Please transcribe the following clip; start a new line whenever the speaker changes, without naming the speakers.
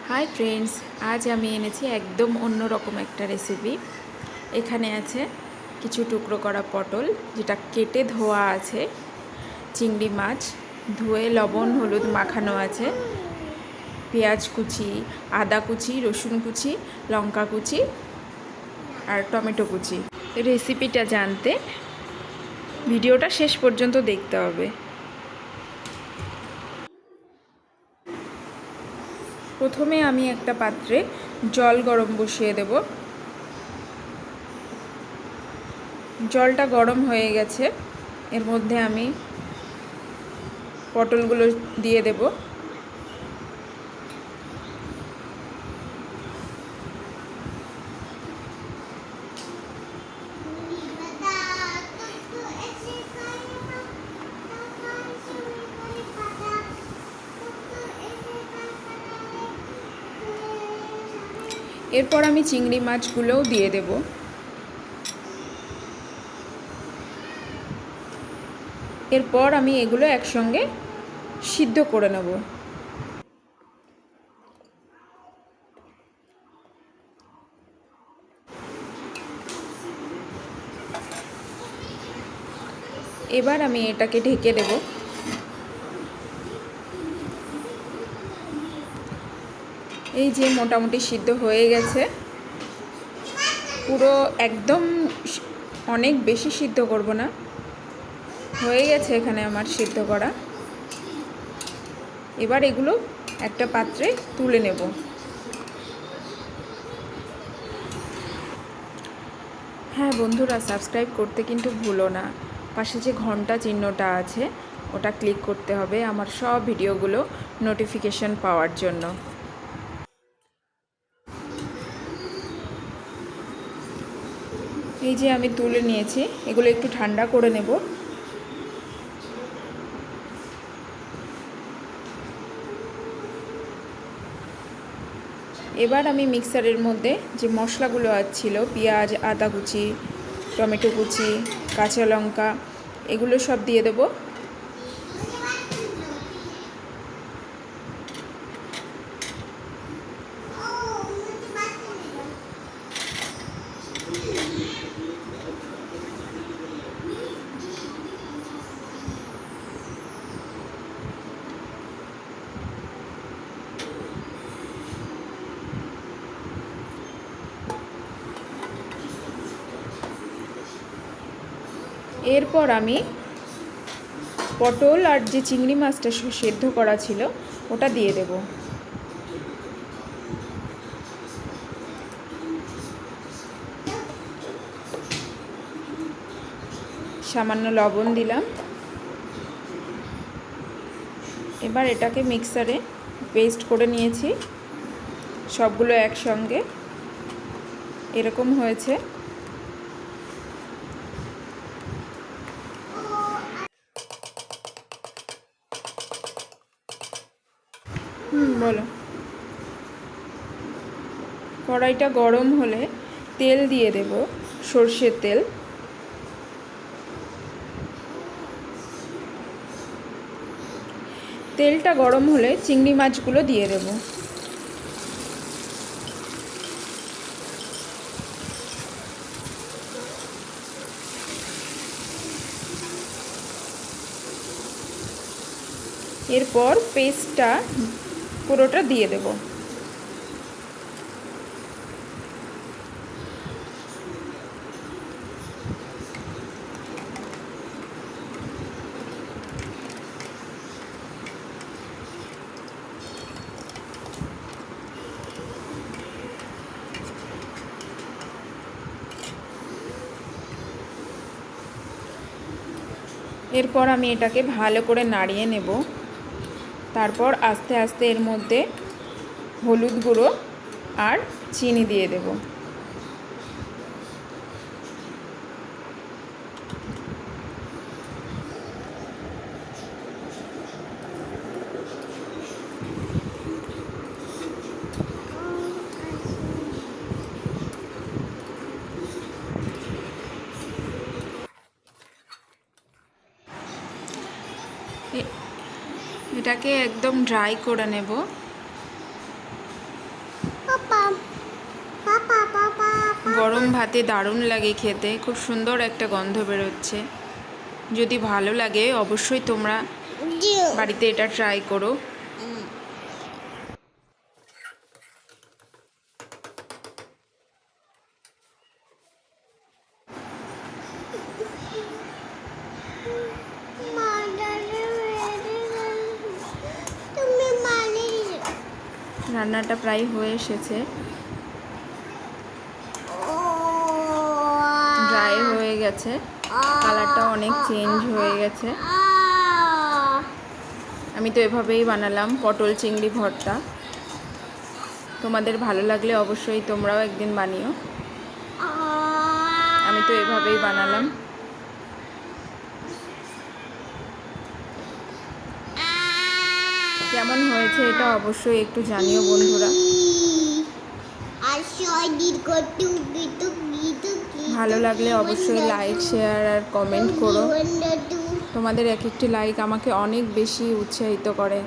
Hi friends, आज आमी এনেছি একদম অন্যরকম একটা রেসিপি। এখানে আছে কিছু টুকরো করা পটল, যেটা কেটে ধোয়া আছে, চিংড়ি মাছ ধুয়ে লবণ হলুদ মাখানো আছে, পেঁয়াজ কুচি, আদা কুচি, রসুন কুচি, লঙ্কা কুচি আর টমেটো কুচি। রেসিপিটা জানতে ভিডিওটা শেষ পর্যন্ত দেখতে হবে। প্রথমে আমি একটা পাত্রে জল গরম বসিয়ে দেব। জলটা গরম হয়ে গেছে, এর মধ্যে আমি পটলগুলো দিয়ে দেব। এরপর আমি চিংড়ি মাছগুলোও দিয়ে দেব। এরপর আমি এগুলো একসঙ্গে সিদ্ধ করে নেব। এবার আমি এটাকে ঢেকে দেব। এই যে মোটামুটি সিদ্ধ হয়ে গেছে, পুরো একদম অনেক বেশি সিদ্ধ করব না, হয়ে গেছে এখানে আমার সিদ্ধ করা। এবার এগুলো একটা পাত্রে তুলে নেব। হ্যাঁ বন্ধুরা, সাবস্ক্রাইব করতে কিন্তু ভুলো না। পাশে যে ঘন্টা চিহ্নটা আছে ওটা ক্লিক করতে হবে আমার সব ভিডিওগুলো নোটিফিকেশন পাওয়ার জন্য। এই যে আমি তুলে নিয়েছি, এগুলো একটু ঠান্ডা করে নেব। এবার আমি মিক্সারের মধ্যে যে মশলাগুলো ছিল, পেঁয়াজ, আদা কুচি, টমেটো কুচি, কাঁচা লঙ্কা, এগুলো সব দিয়ে দেব। এরপর আমি পটল আর যে চিংড়ি মাছটা সেদ্ধ করা ছিল ওটা দিয়ে দেব। সামান্য লবণ দিলাম। এবার এটাকে মিক্সারে পেস্ট করে নিয়েছি, সবগুলো একসঙ্গে এরকম হয়েছে। বলো। কড়াইটা গরম হলে তেল দিয়ে দেব, সর্ষের তেল। তেলটা গরম হলে চিংড়ি মাছগুলো দিয়ে দেব। এরপর পেস্টটা পুরোটা দিয়ে দেব। এরপর আমি এটাকে ভালো করে নাড়িয়ে নেব। তারপর আস্তে আস্তে এর মধ্যে হলুদ গুঁড়ো আর চিনি দিয়ে দেব। এটাকে একদম ড্রাই করে নেব। ভাতে দারুণ লাগে খেতে, খুব সুন্দর একটা গন্ধ বেরোচ্ছে। যদি ভালো লাগে অবশ্যই তোমরা বাড়িতে এটা ট্রাই করো। রান্নাটা প্রায় হয়ে এসেছে, ড্রাই হয়ে গেছে, কালারটা অনেক চেঞ্জ হয়ে গেছে। আমি তো এভাবেই বানালাম পটল চিংড়ি ভর্তা। তোমাদের ভালো লাগলে অবশ্যই তোমরাও একদিন বানিও। আমি তো এভাবেই বানালাম। কেমন হয়েছে এটা অবশ্যই একটু জানিও বন্ধুরা। ভালো লাগলে অবশ্যই লাইক, শেয়ার আর কমেন্ট করো। তোমাদের এক একটি লাইক আমাকে অনেক বেশি উৎসাহিত করে।